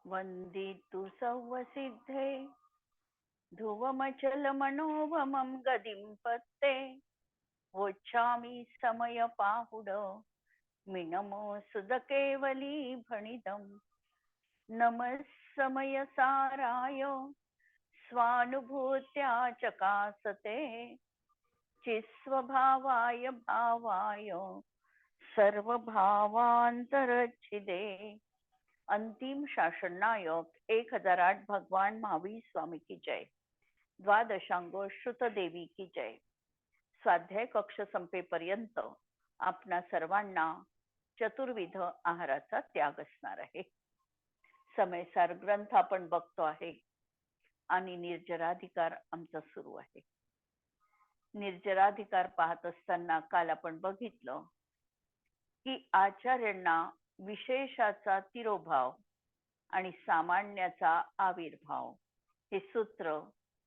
वन्दितु सौवसिद्धे ध्रुवमचलमनोभमं गदिं पत्ते वोच्छामि समयपाहुड मिनमोऽसुधकेवली भणितम् नमः समयसाराय स्वानुभूत्या चकासते चिस्वभावाय भावाय सर्वभावांतरच्छिदे। अंतिम शासन नायक 1008 भगवान महावीर स्वामी की जय। द्वादशांगो श्रुत देवी की जय। स्वाध्याय कक्ष संपेपर्यंत आपणा सर्वांना चतुर्विध आहाराचा त्याग असणार आहे। समयसार ग्रंथ आपण बघतो आहे आणि निर्जराधिकार आमचा सुरू आहे। निर्जराधिकार पाहत असताना काल आपण बघितलं की आचार्यांना विशेषाचा तिरोभाव आणि सामान्याचा आविर्भाव हे सूत्र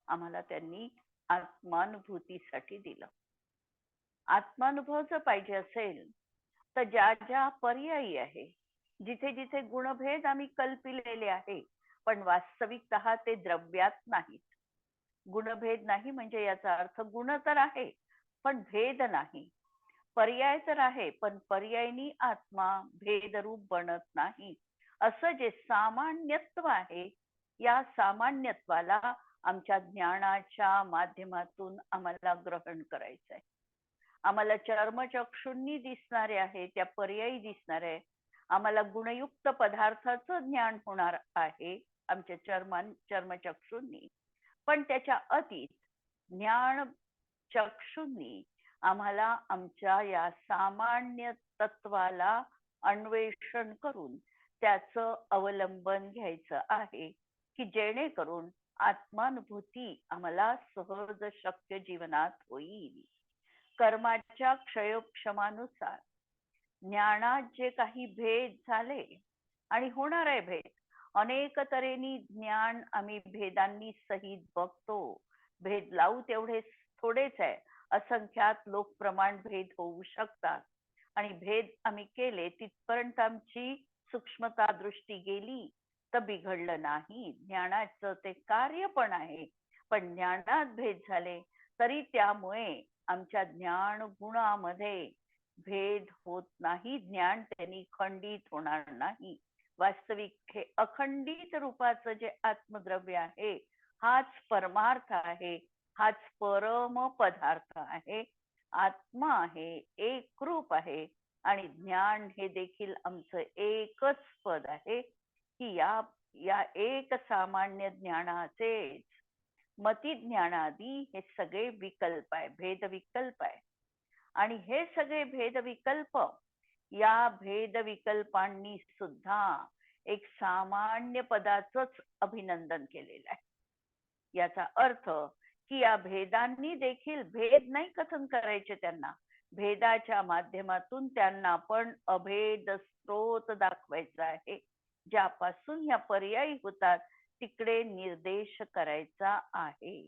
आम्हाला त्यांनी आत्मानुभूतीसाठी दिलं। आत्मानुभव जर पाहिजे असेल तर ज्या ज्या पर्यायी आहे, जिथे जिथे गुणभेद आम्ही कल्पिलेले आहे पण वास्तविकतः ते द्रव्यात नाहीत। गुणभेद नाही म्हणजे याचा अर्थ गुण तर आहे पण भेद नाही, पर्याय तर आहे पण पर्यायनी आत्मा भेदरूप बनत नाही। असं जे सामान्यत्व आहे या सामान्यत्वाला आमच्या ज्ञानाच्या माध्यमातून आम्हाला ग्रहण करायचंय। आम्हाला चर्मचक्षुंनी दिसणारे आहे त्या पर्यायी दिसणार आहे। आम्हाला गुणयुक्त पदार्थाचं ज्ञान होणार आहे आमच्या चर्मचक्षुंनी, पण त्याच्या अतीत ज्ञान चक्षुंनी आम्हाला आमच्या या सामान्य तत्वाला अन्वेषण करून त्याचं अवलंबन घ्यायचं आहे की जेणेकरून आत्मानुभूती आम्हाला सहज शक्य जीवनात होईल। कर्माच्या क्षयोक्षमानुसार ज्ञानात जे काही भेद झाले आणि होणार आहे भेद, अनेक तऱ्हेनी ज्ञान आम्ही भेदांनी सहित बघतो। भेद लावू तेवढे थोडेच आहे, असंख्यात लोक प्रमाण भेद होऊ शकतात आणि भेद आम्ही केले तिथपर्यंत आमची सूक्ष्मता दृष्टी गेली तर बिघडलं नाही। ज्ञानाचं ते कार्य पण आहे, पण ज्ञानात भेद झाले तरी त्यामुळे आमच्या ज्ञान गुणामध्ये भेद होत नाही। ज्ञान त्यांनी खंडित होणार नाही। वास्तविक हे अखंडित रूपाचं जे आत्मद्रव्य आहे हाच परमार्थ आहे, हाच परम पदार्थ आहे। आत्मा आहे, एक रूप आहे आणि ज्ञान हे देखील आमचं एकच पद आहे की या एक सामान्य ज्ञानाचे मती ज्ञानादी हे सगळे विकल्प आहे, भेद विकल्प आहे। आणि हे सगळे भेद विकल्प या भेद विकल्पांनी सुद्धा एक सामान्य पदाचंच अभिनंदन केलेलं आहे। याचा अर्थ की या भेदांनी देखील भेद नाही कथन करायचे त्यांना, भेदाच्या माध्यमातून त्यांना पण अभेद स्रोत दाखवायचा आहे, ज्यापासून या पर्यायी होतात तिकडे निर्देश करायचा आहे।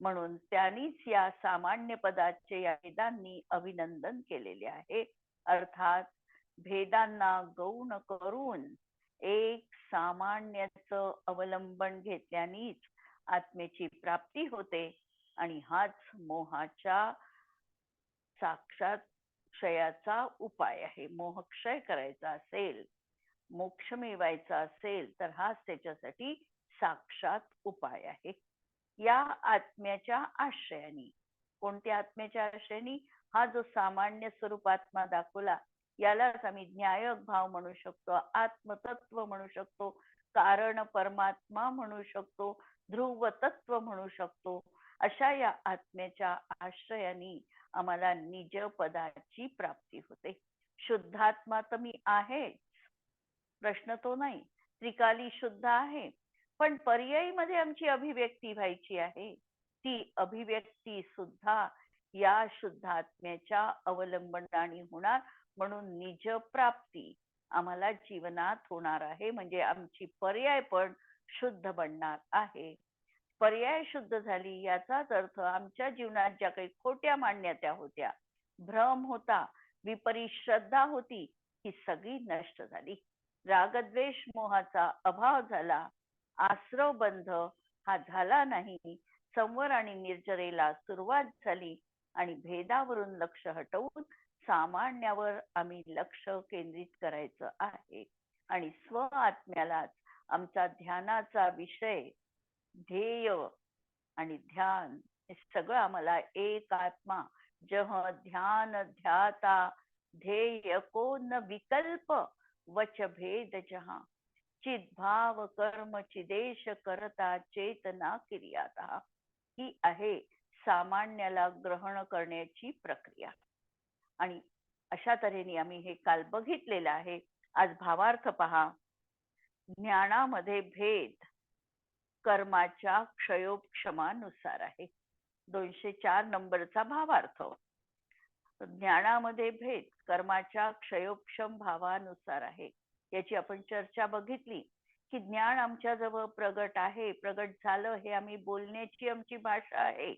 म्हणून त्यांनीच या सामान्य पदाचे या भेदांनी अभिनंदन केलेले आहे। अर्थात भेदांना गौण करून एक सामान्याचं अवलंबन घेतल्यानेच आत्मेची प्राप्ती होते आणि हाच मोहाच्या साक्षात क्षयाचा उपाय आहे। मोहक्षय करायचा असेल, मोक्ष मिळवायचा असेल तर हाच त्याच्यासाठी साक्षात उपाय आहे। या आत्म्याच्या आश्रयाने, कोणत्या आत्म्याच्या आश्रयाने? हा जो सामान्य स्वरूप आत्मा दाखवला यालाच आम्ही न्यायक भाव म्हणू शकतो, आत्मतत्व म्हणू शकतो, कारण परमात्मा म्हणू शकतो, ध्रुव तत्व म्हणू शकतो। अशा या आत्म्याच्या आश्रयाने आम्हाला निज पदाची प्राप्ती होते। शुद्धात्मा तर मी आहे, प्रश्न तो नाही, त्रिकाली शुद्ध आहे, पण पर्यायीमध्ये आमची अभिव्यक्ती व्हायची आहे। ती अभिव्यक्ती सुद्धा या शुद्ध आत्म्याच्या अवलंबनाने होणार, म्हणून निज प्राप्ती आम्हाला जीवनात होणार आहे। म्हणजे आमची पर्याय पण शुद्ध बनणार आहे। पर्याय शुद्ध झाली याचाच अर्थ आमच्या जीवनात ज्या काही खोट्या मान्यता होत्या, भ्रम होता, विपरीत श्रद्धा होती, ही सगळी नष्ट झाली। रागद्वेष मोहाचा अभाव झाला, आश्रव बंध हा झाला नाही, संवर आणि निर्जरेला सुरुवात झाली आणि भेदावरून लक्ष हटवून सामान्यावर आम्ही लक्ष केंद्रित करायचं आहे आणि स्व आत्म्यालाच आमचा ध्यानाचा विषय, ध्येय आणि ध्यान हे सगळं आम्हाला एक आत्मा जह ध्यान ध्याता ध्येय को न विकल्प वच भेद जहा चिद्भाव कर्म चिदेश करता चेतना किर्याता ही आहे सामान्याला ग्रहण करण्याची प्रक्रिया. आणि अशा तऱ्हेने आम्ही हे काल बघितलेलं आहे. आज भावार्थ पहा. ज्ञानामध्ये भेद कर्माच्या क्षयोक्षमानुसार आहे. 204 नंबरचा भावार्थ. ज्ञानामध्ये भेद कर्माच्या क्षयोक्षम भावानुसार आहे. याची आपण चर्चा बघितली की ज्ञान आमच्या जवळ प्रगट आहे, प्रगट झालं हे आम्ही बोलण्याची आमची भाषा आहे.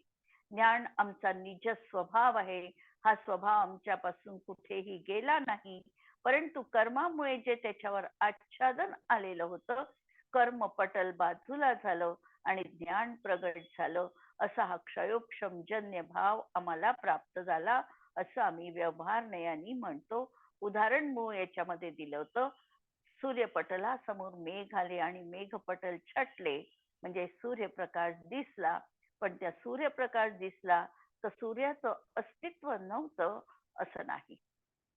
ज्ञान आमचा निज स्वभाव आहे. हा स्वभाव आमच्यापासून कुठेही गेला नाही, परंतु कर्मामुळे जे त्याच्यावर आच्छादन आलेलं होतं, कर्म पटल बाजूला झालं आणि ज्ञान प्रगट झालं. असा हा क्षयोक्षम जन्य भाव आम्हाला प्राप्त झाला असं आम्ही व्यवहार नयाने म्हणतो. उदाहरण मूळ याच्यामध्ये दिलं होतं. सूर्यपटला समोर मेघ आले आणि मेघपटल छटले, म्हणजे सूर्यप्रकाश दिसला, पण त्या सूर्यप्रकाश दिसला तर सूर्याचं अस्तित्व नव्हतं असं नाही,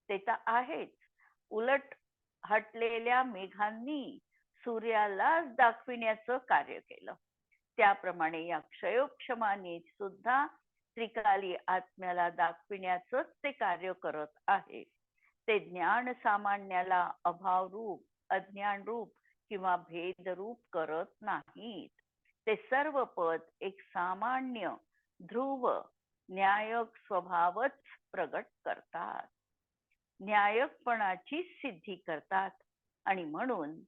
ते तर आहेच. उलट हटलेल्या मेघांनी सूर्यालाच दाखविण्याचं कार्य केलं. त्याप्रमाणे या क्षयोक्षमाने सुद्धा त्रिकाली आत्म्याला दाखविण्याचं ते कार्य करत आहे. ते ज्ञान सामान्याला अभाव रूप, अज्ञान रूप किंवा भेद रूप करत नाहीत. ते सर्व पद एक सामान्य ध्रुव न्यायक स्वभावच प्रगट करतात, न्यायकपणाची सिद्धी करतात. आणि म्हणून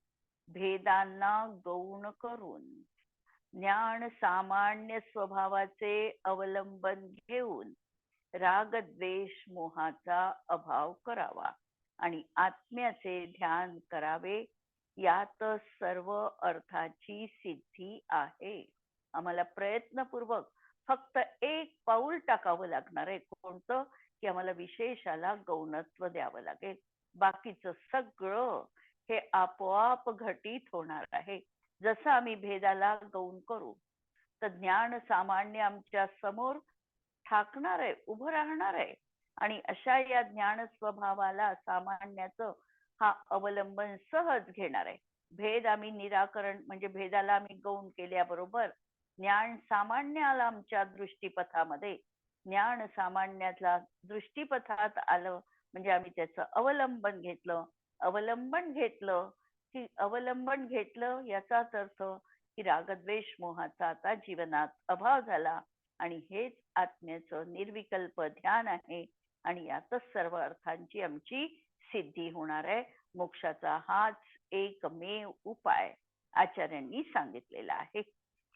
भेदांना गौण करून ज्ञान सामान्य स्वभावाचे अवलंबन घेऊन रागद्वेष मोहाचा अभाव करावा आणि आत्म्याचे ध्यान करावे. यात सर्व अर्थाची सिद्धी आहे. आम्हाला प्रयत्नपूर्वक फक्त एक पाऊल टाकावं लागणार आहे. कोणतं? की आम्हाला विशेषाला गौणत्व द्यावं लागेल. बाकीचं सगळं हे आपोआप घटित होणार आहे. जसं आम्ही भेदाला गौण करू तर ज्ञान सामान्य आमच्या समोर ठाकणार आहे, उभं राहणार आहे. आणि अशा या ज्ञान स्वभावाला सामान्याचं हा अवलंबन सहज घेणार आहे. भेद आम्ही निराकरण म्हणजे भेदाला आम्ही गौण केल्याबरोबर ज्ञान सामान्याला आमच्या दृष्टीपथामध्ये, ज्ञान सामान्याला दृष्टीपथात आलं म्हणजे आम्ही त्याचं अवलंबन घेतलं. अवलंबन घेतलं की अवलंबन घेतलं याचाच अर्थ की रागद्वेष मोहाचा आता जीवनात अभाव झाला आणि हेच आत्म्याचं निर्विकल्प ध्यान आहे. आणि यातच सर्व अर्थांची आमची सिद्धी होणार आहे. मोक्षाचा हाच एकमेव उपाय आचार्यांनी सांगितलेला आहे.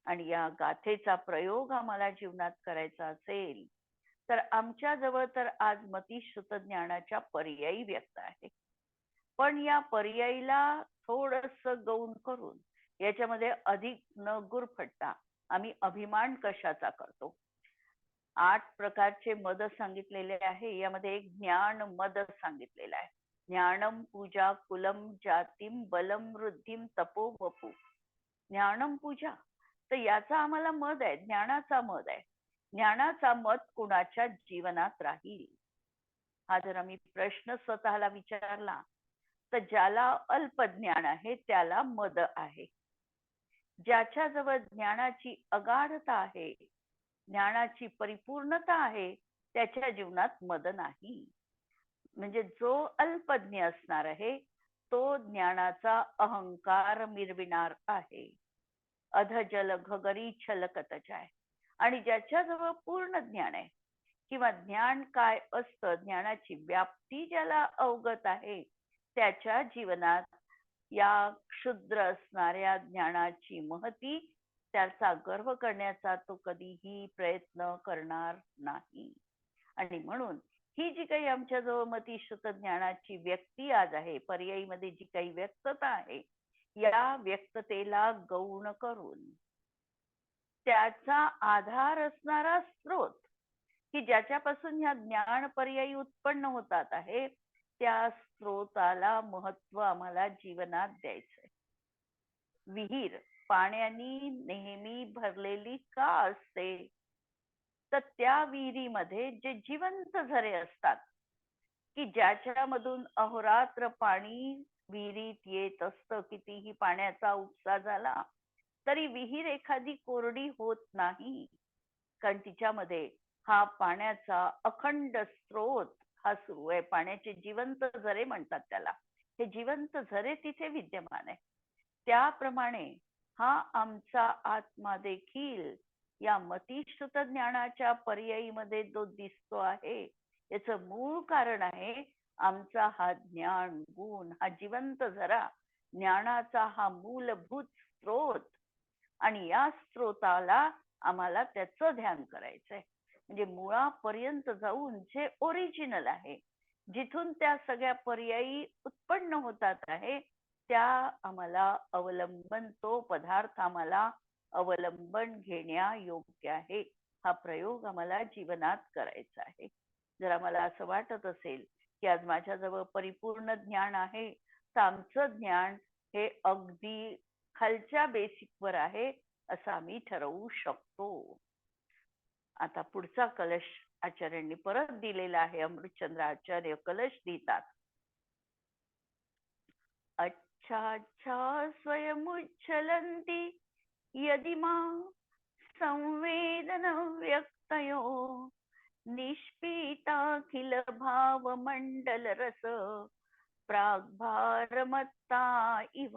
आणि या गाथेचा प्रयोग आम्हाला जीवनात करायचा असेल तर आमच्या जवळ तर आज मतिश्रुत ज्ञानाच्या पर्यायी व्यक्त आहे. पण या पर्यायीला थोडस गौण करून याच्यामध्ये अधिक न गुरफटता आम्ही अभिमान कशाचा करतो. 8 प्रकारचे मद सांगितलेले आहे. यामध्ये एक ज्ञान मद सांगितलेला आहे. ज्ञानम पूजा कुलम जातीम बलम वृद्धिम तपो वपू. ज्ञानम पूजा, तर याचा आम्हाला मद आहे, ज्ञानाचा मद आहे. ज्ञानाचा मद कुणाच्या जीवनात राहील हा जर आम्ही प्रश्न स्वतःला विचारला तर ज्याला अल्प ज्ञान आहे त्याला मद आहे. ज्याच्याजवळ ज्ञानाची अगाढता आहे, ज्ञानाची परिपूर्णता आहे, त्याच्या जीवनात मद नाही. म्हणजे जो अल्पज्ञ असणार आहे तो ज्ञानाचा अहंकार मिरविणार आहे. अधजल घगरी छलकत जाय. आणि ज्याच्याजवळ पूर्ण ज्ञान आहे किंवा ज्ञान काय असतं, ज्ञानाची व्याप्ती ज्याला अवगत आहे, त्याच्या जीवनात या क्षुद्र असणाऱ्या ज्ञानाची महती, त्याचा गर्व करण्याचा तो कधीही प्रयत्न करणार नाही. आणि म्हणून ही जी काही आमच्याजवळ मतिश्रुत ज्ञानाची व्यक्ती आज आहे, पर्यायीमध्ये जी काही व्यक्तता आहे, या व्यक्ततेला गौण करून त्याचा आधार असणारा स्रोत, की ज्याच्यापासून ह्या ज्ञान पर्यायी उत्पन्न होतात आहे, त्या स्रोताला महत्व आम्हाला जीवनात द्यायचंय. विहीर पाण्याने नेहमी भरलेली का असते? तर त्या विहिरीमध्ये जे जिवंत झरे असतात, की ज्याच्यामधून अहोरात्र पाणी विहिरीत येत असतं, कितीही पाण्याचा उपसा झाला तरी विहीर एखादी कोरडी होत नाही, कारण तिच्यामध्ये हा पाण्याचा अखंड स्रोत हा सुरू आहे. पाण्याचे जिवंत झरे म्हणतात त्याला. हे जिवंत झरे तिथे विद्यमान आहे. त्याप्रमाणे हा आमचा आत्मा देखील या मतिश्रुत ज्ञानाच्या पर्यायीमध्ये जो दिसतो आहे, याचं मूळ कारण आहे आमचा हा ज्ञान गुण, हा जिवंत झरा, ज्ञानाचा हा मूलभूत स्रोत. आणि या स्रोताला आम्हाला त्याचं ध्यान करायचंय. म्हणजे मुळापर्यंत जाऊन जे ओरिजिनल आहे, जिथून त्या सगळ्या पर्यायी उत्पन्न होतात आहे, त्या आम्हाला अवलंबन, तो पदार्थ आम्हाला अवलंबन घेण्या योग्य आहे. हा प्रयोग आम्हाला जीवनात करायचा आहे. जर आम्हाला असं वाटत असेल की आज माझ्याजवळ परिपूर्ण ज्ञान आहे, तर आमचं ज्ञान हे अगदी खालच्या बेसिकवर आहे असं आम्ही ठरवू शकतो. आता पुढचा कलश आचार्यांनी परत दिलेला आहे. अमृतचंद्र आचार्य कलश देतात. अच्छा अच्छा स्वयमुच्चलन्ति यदि मा संवेदन व्यक्तयो निष्पीताखिल भावमण्डल रस प्राग्भारमत्ता इव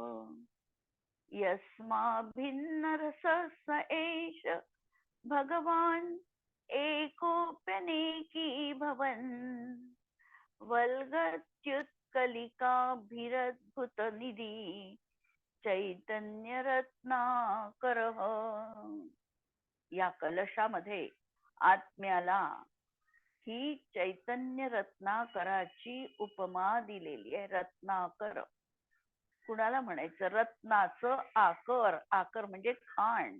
यस्माभिन्न रस स एष भगवान एकोप्यनेकी भवन वल्गत्युत्कलिकाभिरद्भुत निधि चैतन्य रत्नाकर. या कलशामध्ये आत्म्याला ही चैतन्य रत्नाकराची उपमा दिलेली आहे. रत्नाकर कुणाला म्हणायचं? रत्नाचं आकर. आकर म्हणजे खाण.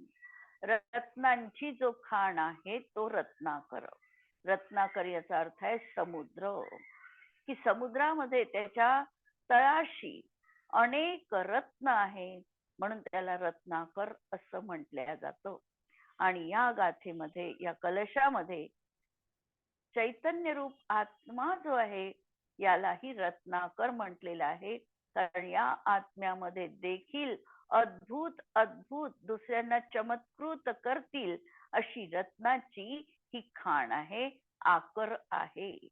रत्नांची जो खाण आहे तो रत्नाकर. रत्नाकर याचा अर्थ आहे समुद्र. की समुद्रामध्ये त्याच्या तळाशी अनेक रत्न आहे, म्हणून त्याला रत्नाकर असं म्हटलं जातं. आणि या गाथेमध्ये, या कलशामध्ये चैतन्य रूप आत्मा जो आहे यालाही रत्नाकर म्हटलेलं आहे. कारण या आत्म्यामध्ये देखील अद्भुत अद्भुत दुसऱ्यांना चमत्कृत करतील अशी रत्नाची ही खाण आहे, आकर आहे.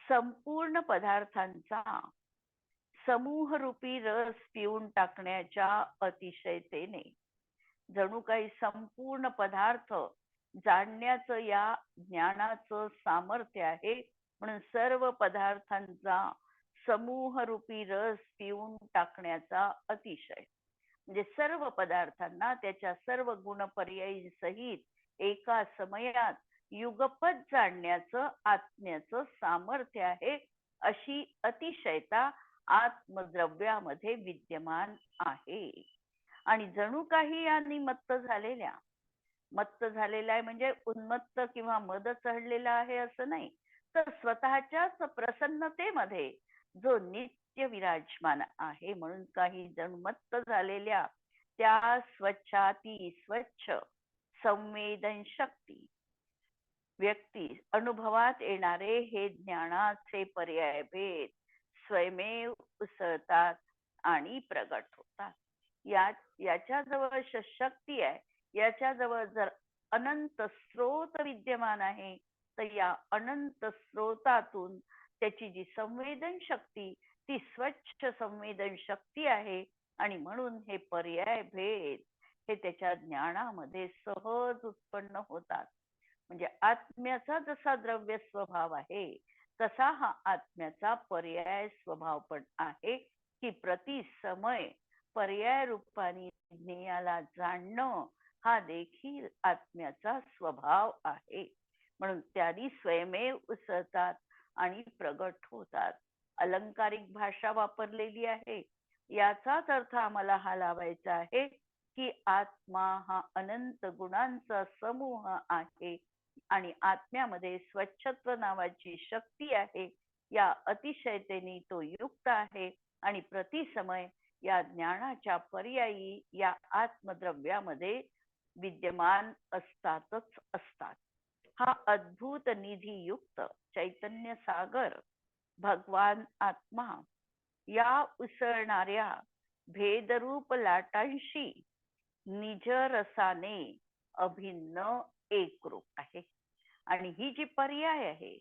संपूर्ण पदार्थांचा समूह रूपी रस पिऊन टाकण्याच्या अतिशयतेने जणू काही संपूर्ण पदार्थ जाणण्याचं या ज्ञानाचं सामर्थ्य आहे. म्हणून सर्व पदार्थांचा समूह रूपी रस पिऊन टाकण्याचा अतिशय, म्हणजे सर्व पदार्थांना त्याच्या सर्व गुणपर्यायी सहित एका समयात युगपत जाणण्याचं आत्म्याचं सामर्थ्य आहे. अशी अतिशयता आत्मद्रव्यामध्ये विद्यमान आहे. आणि जणू काही यांनी मत्त झालेला आहे म्हणजे उन्मत्त किंवा मद चढलेला आहे असं नाही, तर स्वतःच्याच प्रसन्नतेमध्ये जो नित्य विराजमान आहे. म्हणून काही जण मत्त झालेल्या त्या स्वच्छाती स्वच्छ संवेदन शक्ती व्यक्ती अनुभवात येणारे हे ज्ञानाचे पर्याय भेद स्वयमेव उसळतात आणि प्रगट होतात. याच्याजवळ शक्ती आहे, याच्याजवळ जर अनंत स्रोत विद्यमान आहे, तर या अनंत स्रोतातून त्याची जी संवेदन शक्ती ती स्वच्छ संवेदन शक्ती आहे. आणि म्हणून हे पर्याय भेद हे त्याच्या ज्ञानामध्ये सहज उत्पन्न होतात. म्हणजे आत्म्याचा जसा द्रव्य स्वभाव आहे तसा हा आत्म्याचा पर्याय स्वभाव पण आहे, की प्रति समय पर्याय रूपाने ज्ञेयाला जाणणं हा देखील आत्म्याचा स्वभाव आहे. म्हणून त्यांनी स्वयमेव उसळतात आणि प्रगट होतात. अलंकारिक भाषा वापरलेली आहे. याचाच अर्थ आम्हाला हा लावायचा आहे की आत्मा हा अनंत गुणांचा समूह आहे आणि आत्म्यामध्ये स्वच्छत्व नावाची शक्ती आहे. या अतिशयतेने तो युक्त आहे आणि प्रतिसमय या ज्ञानाच्या पर्यायी या आत्मद्रव्यामध्ये विद्यमान असतातच असतात. हा अद्भुत निधी युक्त चैतन्य सागर भगवान आत्मा या उसळणाऱ्या भेदरूप लाटांशी निज रसाने अभिन्न एकरूप आहे. आणि ही जी पर्याय आहे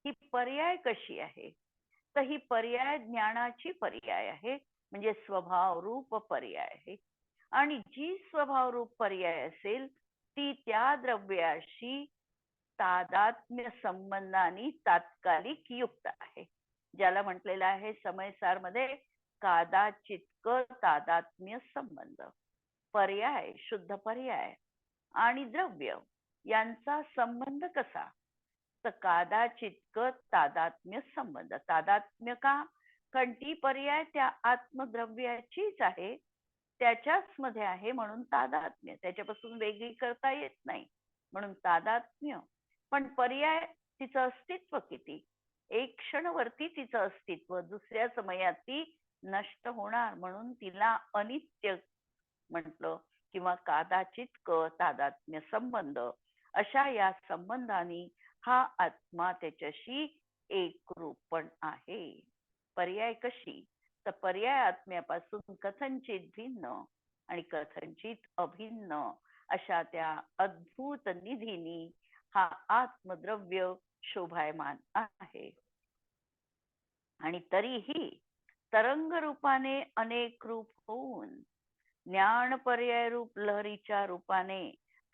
ही पर्याय कशी आहे, तर ही पर्याय ज्ञानाची पर्याय आहे, म्हणजे स्वभाव रूप पर्याय आहे. आणि जी स्वभाव रूप पर्याय असेल ती त्या द्रव्याशी तादात्म्य संबंधाने तात्कालिक युक्त आहे. ज्याला म्हटलेलं आहे समयसार मध्ये कादाचित्क तादात्म्य संबंध. पर्याय शुद्ध पर्याय आणि द्रव्य यांचा संबंध कसा, तर कादाचित्क तादात्म्य संबंध. तादात्म्य का, कारण ती पर्याय त्या आत्मद्रव्याचीच आहे, त्याच्याच मध्ये आहे, म्हणून तादात्म्य. त्याच्यापासून वेगळी करता येत नाही, म्हणून तादात्म्य. पण पर्याय तिचं अस्तित्व किती, एक क्षणवरती तिचं अस्तित्व, दुसऱ्या समयात ती नष्ट होणार, म्हणून तिला अनित्य म्हटलं किंवा कादाचित तादात्म्य संबंध. अशा या संबंधाने हा आत्मा त्याच्याशी एकरूप पण आहे. पर्याय कशी, तर पर्याय आत्म्यापासून कथनचित भिन्न आणि कथनचित अभिन्न अशा त्या अद्भुत निधीनी हा आत्मद्रव्य शोभायमान आहे. आणि तरीही तरंग रूपाने अनेक रूप होऊन ज्ञान पर्याय रूप लहरीच्या रूपाने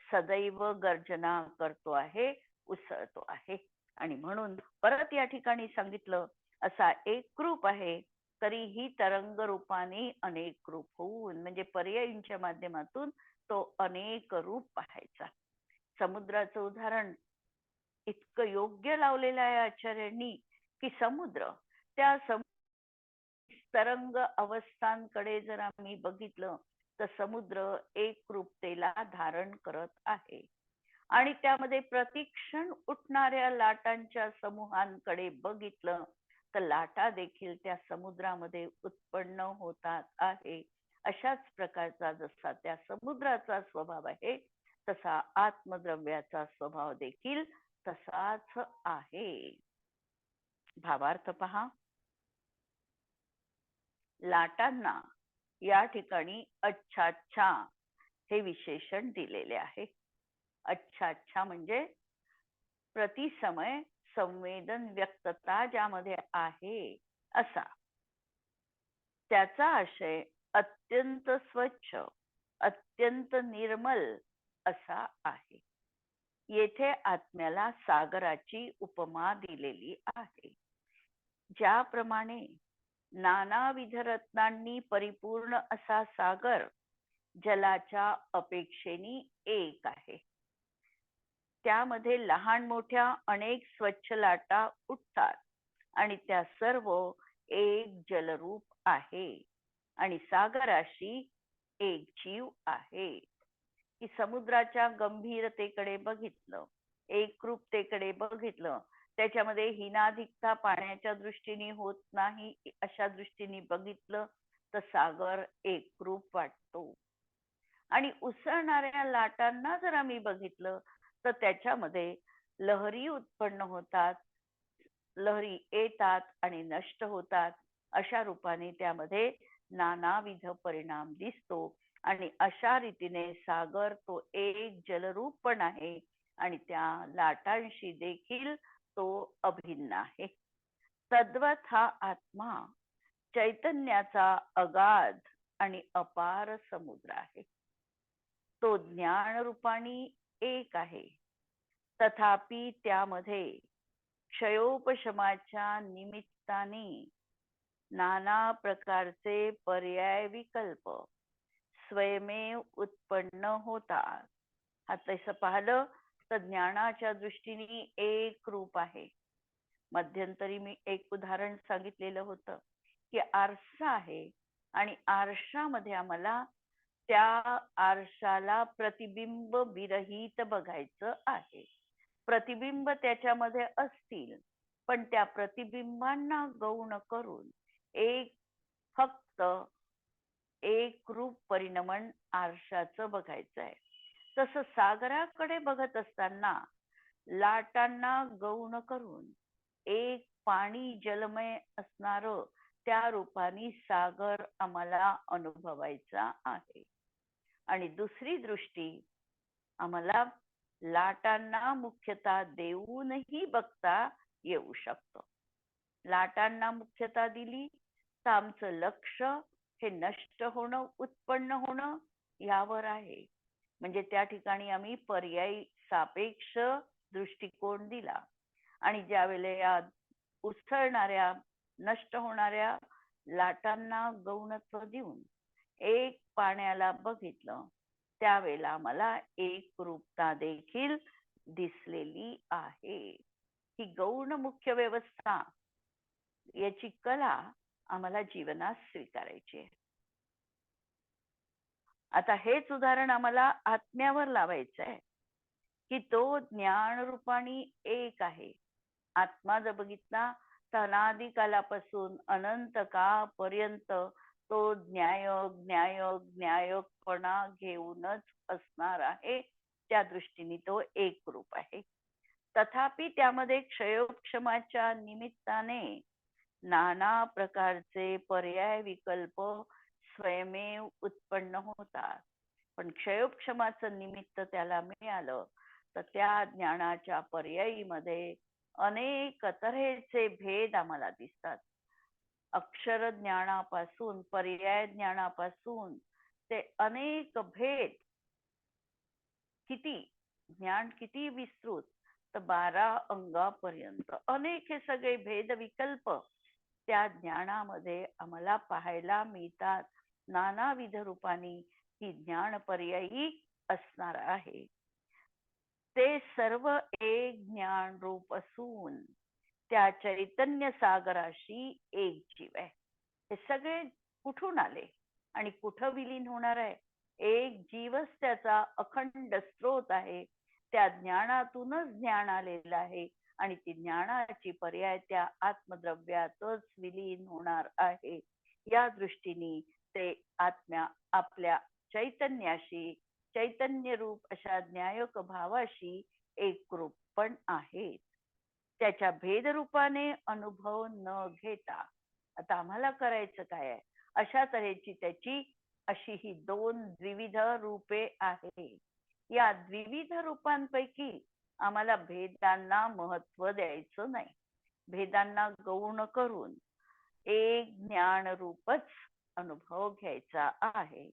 सदैव गर्जना करतो आहे, उसळतो आहे. आणि म्हणून परत या ठिकाणी सांगितलं असा एक रूप आहे, तरीही तरंग रूपाने अनेक रूप होऊन, म्हणजे पर्यायींच्या माध्यमातून तो अनेक रूप पाहायचा. समुद्राचं उदाहरण इतकं योग्य लावलेलं आहे आचार्यांनी की समुद्र त्या तरंग अवस्थांकडे जर आम्ही बघितलं तर समुद्र एकरूपतेला धारण करत आहे. आणि त्यामध्ये प्रतिक्षण उठणाऱ्या लाटांच्या समूहांकडे बघितलं तर लाटा देखील त्या समुद्रामध्ये उत्पन्न होतात आहे. अशाच प्रकारचा जसा त्या समुद्राचा स्वभाव आहे तसा आत्मद्रव्याचा स्वभाव देखील तसाच आहे. भावार्थ पहा. लाटांना या ठिकाणी अच्छाच्छा हे विशेषण दिलेले आहे. अच्छाच्छा म्हणजे प्रतिसमय संवेदन व्यक्तता ज्यामध्ये आहे असा. त्याचा आशय अत्यंत स्वच्छ, अत्यंत निर्मल असा आहे. येथे आत्म्याला सागराची उपमा दिलेली आहे. ज्याप्रमाणे नानाविध रत्नांनी परिपूर्ण असा सागर जलाच्या अपेक्षेने एक आहे. त्यामध्ये लहान मोठ्या अनेक स्वच्छ लाटा उठतात आणि त्या सर्व एक जलरूप आहे आणि सागराशी एक जीव आहे. की समुद्राच्या गंभीरतेकडे बघितलं, एकरूपतेकडे बघितलं, त्याच्यामध्ये हिनाधिकता पाण्याच्या दृष्टीने होत नाही अशा दृष्टीने बघितलं तर सागर एकरूप वाटतो. आणि उसळणाऱ्या लाटांना जर आम्ही बघितलं तर त्याच्यामध्ये लहरी उत्पन्न होतात, लहरी येतात आणि नष्ट होतात, अशा रूपाने त्यामध्ये नानाविध परिणाम दिसतो. आणि अशा रीतीने सागर तो एक जलरूप पण आहे आणि त्या लाटांशी देखील तो अभिन्न आहे. तद्वत हा आत्मा चैतन्याचा अगाध आणि अपार समुद्र आहे. तो ज्ञान रूपाने एक आहे, तथापि त्यामध्ये क्षयोपशमाच्या निमित्ताने नाना प्रकारचे पर्याय विकल्प स्वयमेव उत्पन्न होतात. हा तसं पाहिलं तर ज्ञानाच्या दृष्टीने एक रूप आहे. मध्यंतरी मी एक उदाहरण सांगितलेलं होतं की आरसा आहे आणि आरशामध्ये आम्हाला त्या आरशाला प्रतिबिंब विरहित बघायचं आहे. प्रतिबिंब त्याच्यामध्ये असतील, पण त्या प्रतिबिंबांना गौण करून एक फक्त एक रूप परिणमन आरशाचं बघायचं आहे. तसं सागराकडे बघत असताना लाटांना गौण करून एक पाणी जलमय असणार त्या रूपाने सागर आम्हाला अनुभवायचा आहे. आणि दुसरी दृष्टी आम्हाला लाटांना मुख्यतः देऊनही बघता येऊ शकतो. लाटांना मुख्यता दिली तर आमचं लक्ष हे नष्ट होणं उत्पन्न होणं यावर आहे. म्हणजे त्या ठिकाणी आम्ही पर्यायी सापेक्ष दृष्टिकोन दिला आणि ज्यावेळेला या उसळणाऱ्या नष्ट होणाऱ्या लाटांना गौणत्व देऊन एक पाण्याला बघितलं, त्यावेळेला मला एक रूपता देखील दिसलेली आहे. ही गौण मुख्य व्यवस्था याची कला आम्हाला जीवनात स्वीकारायची आहे. आता हेच उदाहरण आम्हाला आत्म्यावर लावायचं आहे की तो ज्ञान रूपाने एक आहे. आत्मा जर बघितला तर अनादी कालापासून अनंत काळपर्यंत तो ज्ञायकपणा घेऊनच असणार आहे. त्या दृष्टीने तो एक रूप आहे. तथापि त्यामध्ये क्षयोक्षमाच्या निमित्ताने नाना प्रकारचे पर्याय विकल्प स्वयमेव उत्पन्न होतात. पण क्षयोक्षमाचं निमित्त त्याला मिळालं तर त्या ज्ञानाच्या पर्यायीमध्ये अनेक तऱ्हेचे भेद आम्हाला दिसतात. अक्षर ज्ञानापासून पर्याय ज्ञानापासून ते अनेक भेद किती ज्ञान किती विस्तृत तर 12 अंगापर्यंत अनेक हे सगळे भेद विकल्प त्या ज्ञानामध्ये आम्हाला पाहायला मिळतात. नानाविध रूपाने ही ज्ञान पर्यायी असणार आहे. ते सर्व एक ज्ञान रूप असून त्या चैतन्य सागराशी एक जीव आहे. हे सगळे कुठून आले आणि कुठं विलीन होणार आहे? एक जीवच त्याचा अखंड स्रोत आहे. त्या ज्ञानातूनच ज्ञान आलेलं आहे आणि ती ज्ञानाची पर्याय त्या आत्मद्रव्यातच विलीन होणार आहे. या दृष्टीने ते आत्म्या आपल्या चैतन्याशी चैतन्य रूप अशा ज्ञायक भावाशी एक रूप पण आहे. त्याच्या भेदरूपाने अनुभव न घेता आता आम्हाला करायचं काय आहे? अशा तऱ्हेची त्याची अशी ही दोन द्विविध रूपे आहे. या द्विविध रूपांपैकी आम्हाला भेदांना महत्व द्यायचं नाही. भेदांना गौण करून एक ज्ञान रूपच अनुभव घ्यायचा आहे.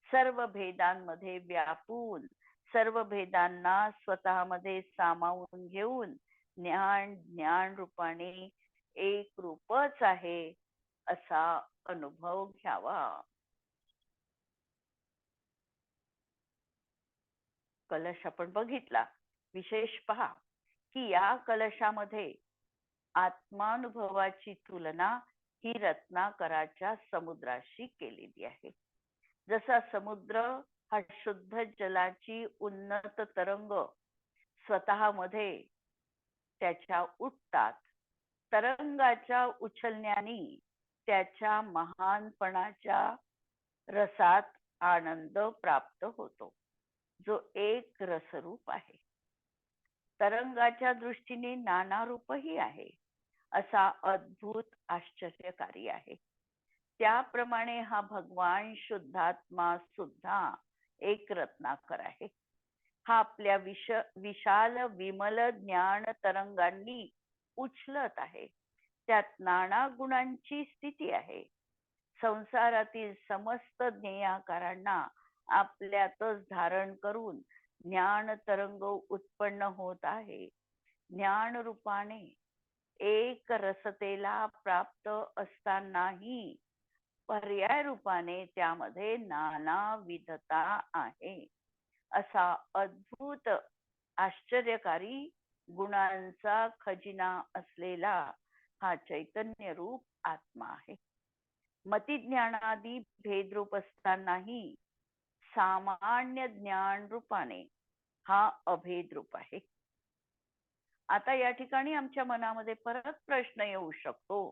सर्व भेदांमध्ये व्यापून सर्व भेदांना स्वतःमध्ये सामावून घेऊन ज्ञान रूपाने एक रूपच आहे असा अनुभव घ्यावा. कलश आपण बघितला. विशेष पहा की या कलशामध्ये आत्मानुभवाची तुलना ही रत्नाकराच्या समुद्राशी केलेली आहे. जसा समुद्र हा शुद्ध जलाची उन्नत तरंग स्वतःमध्ये त्याच्या उठतात. तरंगाच्या उछलण्याने त्याच्या महानपणाच्या रसात आनंद प्राप्त होतो, जो एक रसरूप आहे. तरंगाच्या दृष्टीने नाना रूपही आहे, असा अद्भुत आश्चर्यकारी आहे. त्याप्रमाणे हा भगवान शुद्धात्मा सुद्धा एक रत्नाकर आहे. हा आपल्या विशाल विमल ज्ञान तरंगांनी उछलत आहे. त्यात नाना गुणांची स्थिती आहे. संसारातील समस्त ज्ञेयाकारांना आपल्यातच धारण करून ज्ञान तरंग उत्पन्न होत आहे. ज्ञान रूपाने एक रसतेला प्राप्त असतानाही पर्याय रूपाने त्यामध्ये नाना विधता आहे. असा अद्भुत आश्चर्यकारी गुणांचा खजिना असलेला हा चैतन्य रूप आत्मा आहे. मतिज्ञानादी भेदरूप असतानाही सामान्य ज्ञान रूपाने हा अभेद रूप आहे. आता या ठिकाणी आमच्या मनामध्ये परत प्रश्न येऊ शकतो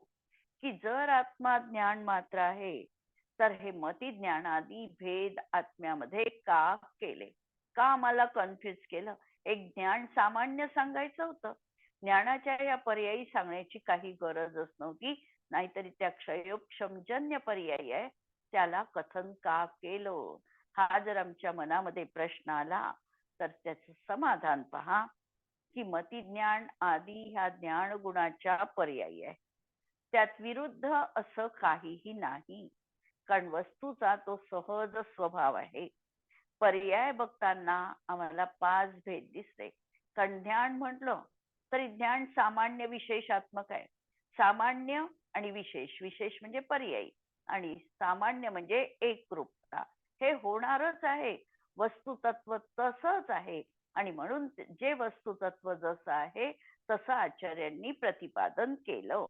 की जर आत्मा ज्ञान मात्र आहे तर हे मती ज्ञानादी भेद आत्म्यामध्ये का केले, का आम्हाला कन्फ्युज केलं? एक ज्ञान सामान्य सांगायचं होतं, ज्ञानाच्या या पर्यायी सांगण्याची काही गरजच नव्हती. नाहीतरी त्या क्षयोक्षमजन्य पर्यायी आहे त्याला कथन का केलं, हा जर आमच्या मनामध्ये प्रश्न आला तर त्याचं समाधान पहा की मतिज्ञान आदी ह्या ज्ञान गुणाच्या पर्यायी आहे. त्यात विरुद्ध असं काहीही नाही, कारण वस्तूचा तो सहज स्वभाव आहे. पर्याय बघताना आम्हाला 5 भेद दिसते. कारण ज्ञान म्हटलं तरी ज्ञान सामान्य विशेषात्मक आहे. सामान्य आणि विशेष, विशेष म्हणजे पर्यायी आणि सामान्य म्हणजे एकरूपता. हे होणारच आहे. वस्तुतत्व तसंच आहे आणि म्हणून जे वस्तुतत्व जसं आहे तसं आचार्यांनी प्रतिपादन केलं.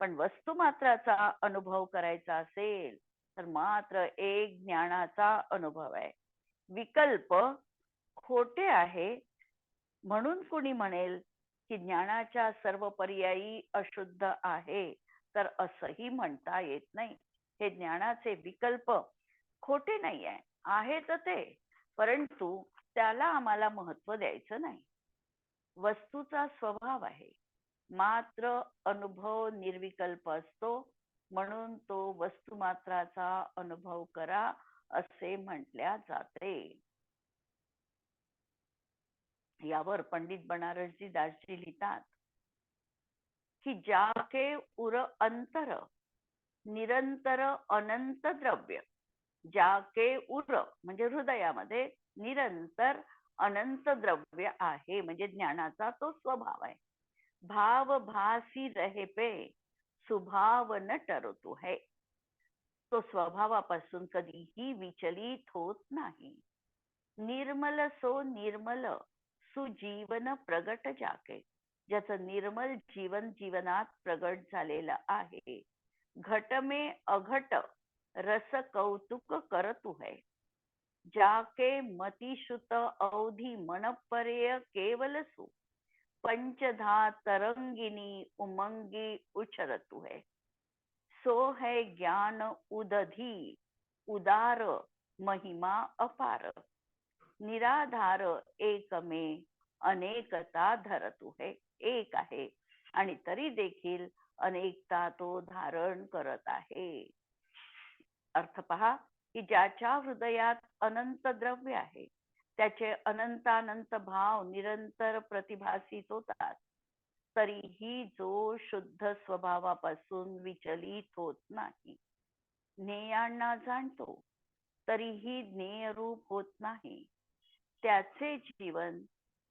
पण वस्तुमात्राचा अनुभव करायचा असेल तर मात्र एक ज्ञानाचा अनुभव आहे. विकल्प खोटे आहे म्हणून कुणी म्हणेल की ज्ञानाच्या सर्व पर्यायी अशुद्ध आहे, तर असंही म्हणता येत नाही. हे ज्ञानाचे विकल्प खोटे नाही आहे, आहेत ते, परंतु त्याला आम्हाला महत्व द्यायचं नाही. वस्तूचा स्वभाव आहे, मात्र अनुभव निर्विकल्प असतो, म्हणून तो वस्तुमात्राचा अनुभव करा असे म्हटल्या जाते. यावर पंडित बनारसजी दासजी लिहितात की जाके उर अंतर निरंतर अनंत द्रव्य, जाके उर म्हणजे हृदयामध्ये निरंतर अनंत द्रव्य आहे, म्हणजे ज्ञानाचा तो स्वभाव आहे. भाव भासी रहे पे सुभाव न टरतो है, तो स्वभावापासून कधीही विचलित होत नाही. निर्मल सो निर्मल सुजीवन प्रगट जाके, ज्याचं निर्मल जीवन जीवनात प्रगट झालेलं आहे. घट में अघट रस कौतुक करतु है, जाके मतिशुत अवधि मन पर्य केवल सु पंचधा तरंगिनी उमंगी उछरतु है. सो है ज्ञान उदधी उदार महिमा अपार, निराधार एक में अनेकता धरतु है. एक आहे आणि तरी देखील अनेकता तो धारण करत आहे. अर्थ पहा की ज्याच्या हृदयात अनंत द्रव्य आहे त्याचे अनंतानंत भाव निरंतर प्रतिभासित होतात, तरीही जो शुद्ध स्वभावापासून विचलित होत नाही. ज्ञेयांना जाणतो तरीही ज्ञेय रूप होत नाही. त्याचे जीवन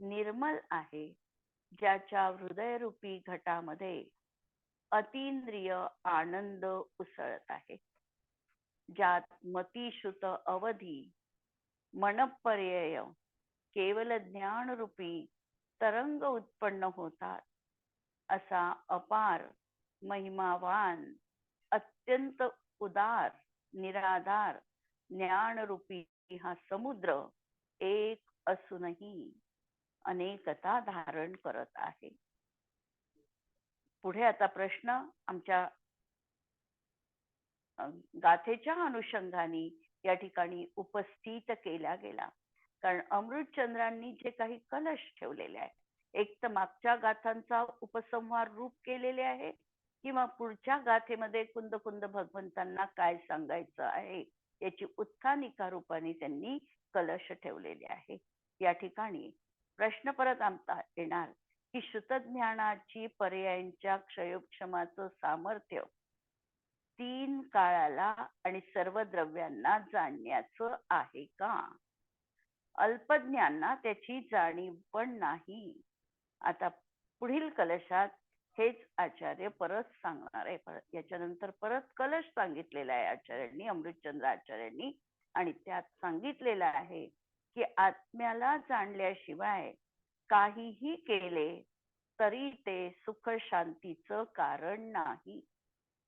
निर्मल आहे, ज्याच्या हृदयरूपी घटामध्ये अतींद्रिय आनंद उसळत आहे. ज्यात मतिशुत अवधी मनपर्यय केवल ज्ञान रूपी तरंग उत्पन्न होतात, असा अपार महिमावान अत्यंत उदार निराधार ज्ञान रूपी हा समुद्र एक असूनही अनेकता धारण करत आहे. पुढे आता प्रश्न आमच्या गाथेच्या अनुषंगाने या ठिकाणी उपस्थित केला गेला. कारण अमृतचंद्रांनी जे काही कलश ठेवलेले आहे, एक तर मागच्या गाथांचा उपसंहार रूप केलेले आहे किंवा पुढच्या गाथेमध्ये कुंद कुंद भगवंतांना काय सांगायचं आहे याची उत्थानिका रूपाने त्यांनी कलश ठेवलेले आहे. या ठिकाणी प्रश्न परत आमचा येणार की श्रुतज्ञानाची पर्यायांच्या क्षयोक्षमाचं सामर्थ्य 3 काळाला आणि सर्व द्रव्यांना जाणण्याचं आहे का? अल्पज्ञांना त्याची जाणीव पण नाही. आता पुढील कलशात हेच आचार्य परत सांगणार आहे. याच्यानंतर परत कलश सांगितलेला आहे आचार्यांनी, अमृतचंद्र आचार्यांनी, आणि त्यात सांगितलेलं आहे की आत्म्याला जाणल्याशिवाय काहीही केले तरी ते सुख शांतीचं कारण नाही.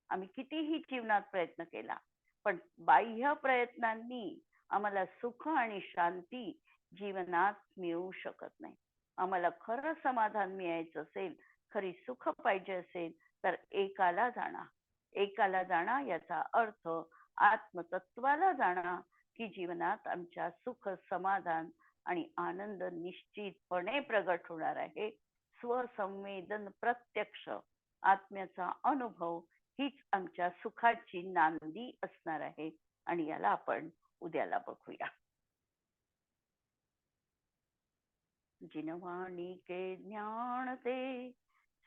आम्ही कितीही जीवनात प्रयत्न केला, पण बाह्य प्रयत्नांनी आम्हाला सुख आणि शांती जीवनात मिळू शकत नाही. आम्हाला खरं समाधान मिळायचं असेल, खरी सुख पाहिजे असेल, तर एकाला जाणा याचा अर्थ आत्मतत्वाला जाणा, की जीवनात आमच्या सुख, समाधान आणि आनंद निश्चितपणे प्रगट होणार आहे. स्वसंवेदन प्रत्यक्ष आत्म्याचा अनुभव हीच आमच्या सुखाची नांदी असणार आहे. आणि याला आपण उद्याला बघूया. जिनवाणी के ज्ञान ते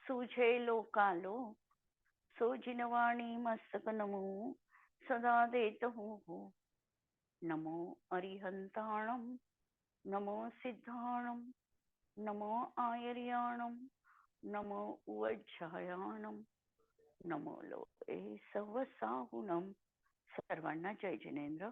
सुझे लोकालो, सो जिनवाणी मस्तक नमो सदा देत हो. नमो अरिहंताणम, नमो सिद्धाणम, नमो आयर्याणम, नमो उवज्झायाणम, नमो लोके सवसाहुणम. सर्वांना जय जिनेंद्र.